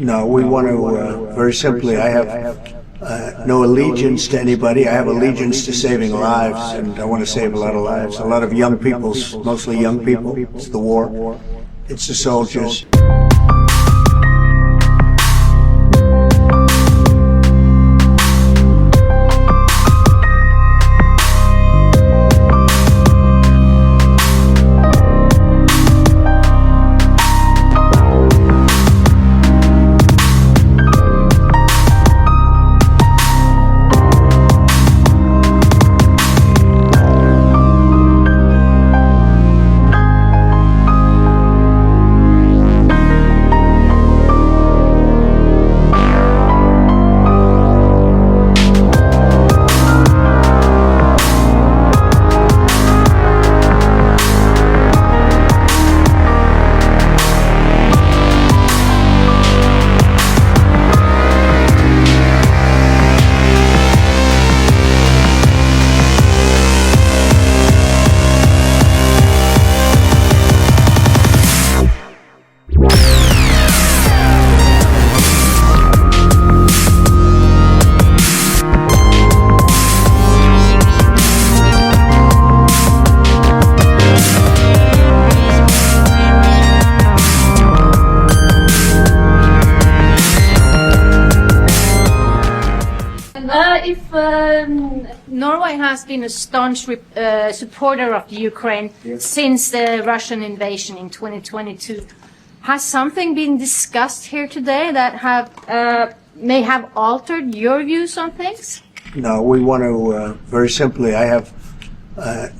No, we want to, very simply, I have no allegiance to anybody. I have allegiance to saving lives, and I want to save a lot of lives. A lot of young people, mostly young people. It's the war. It's the soldiers. Norway has been a staunch supporter of Ukraine since the Russian invasion in 2022. Has something been discussed here today that may have altered your views on things? No, we want to, very simply, I have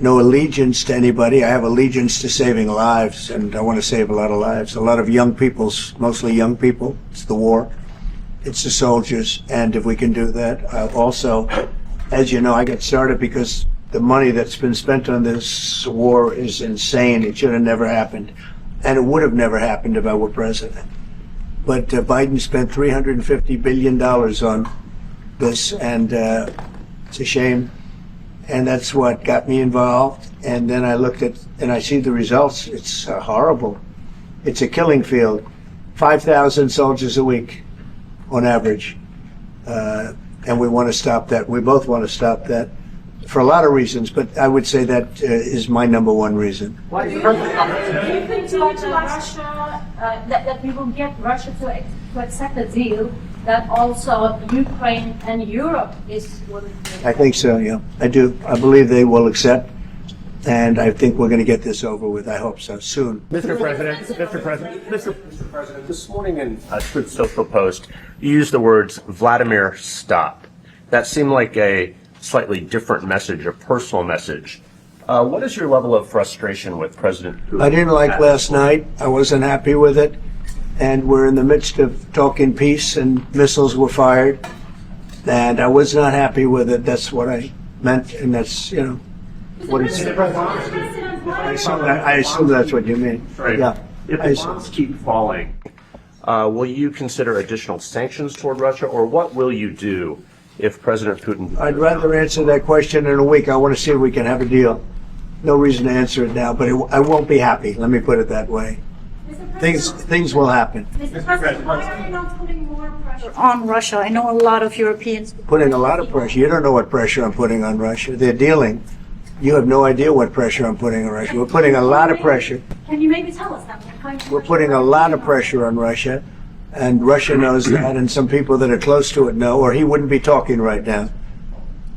no allegiance to anybody. I have allegiance to saving lives, and I want to save a lot of lives. A lot of young people, mostly young people. It's the war. It's the soldiers, and if we can do that, also, as you know, I got started because the money that's been spent on this war is insane. It should have never happened, and it would have never happened if I were president. But Biden spent $350 billion on this, and it's a shame, and that's what got me involved. And then I looked at, and I see the results. It's horrible. It's a killing field. 5,000 soldiers a week on average, and we want to stop that. We both want to stop that for a lot of reasons, but I would say that is my number one reason. Do you think that we will get Russia to accept a deal that also Ukraine and Europe is willing to? I think so, yeah. I do. I believe they will accept, and I think we're going to get this over with. I hope so, soon. Mr. President, this morning in Truth Social Post, you used the words, Vladimir, stop. That seemed like a slightly different message, a personal message. What is your level of frustration with President Putin? I didn't like last night. I wasn't happy with it. And we're in the midst of talking peace, and missiles were fired. And I was not happy with it. That's what I meant, and that's, you know, what he said. I assume that's what you mean. Right. Yeah. If the bonds keep falling, will you consider additional sanctions toward Russia, or what will you do if President Putin... I'd rather answer that question in a week. I want to see if we can have a deal. No reason to answer it now, but I won't be happy. Let me put it that way. Things will happen. Mr. President, why are you not putting more pressure on Russia? I know a lot of Europeans... Putting a lot of pressure. You don't know what pressure I'm putting on Russia. They're dealing. You have no idea what pressure I'm putting on Russia. We're putting a lot of pressure. Can you maybe tell us that? We're putting a lot of pressure on Russia, and Russia knows that, and some people that are close to it know, or he wouldn't be talking right now.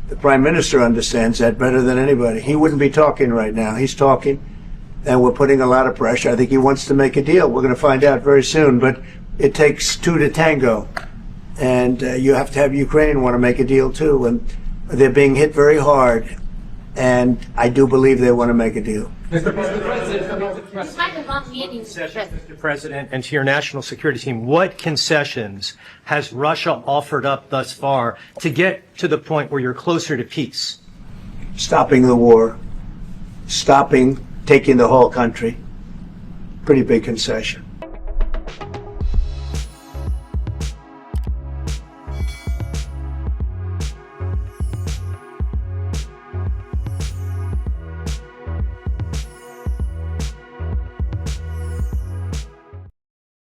The Prime Minister understands that better than anybody. He wouldn't be talking right now. He's talking, and we're putting a lot of pressure. I think he wants to make a deal. We're going to find out very soon, but it takes two to tango, and you have to have Ukraine want to make a deal too, and they're being hit very hard, and I do believe they want to make a deal. Mr. President, and to your national security team, what concessions has Russia offered up thus far to get to the point where you're closer to peace? Stopping the war, taking the whole country. Pretty big concession.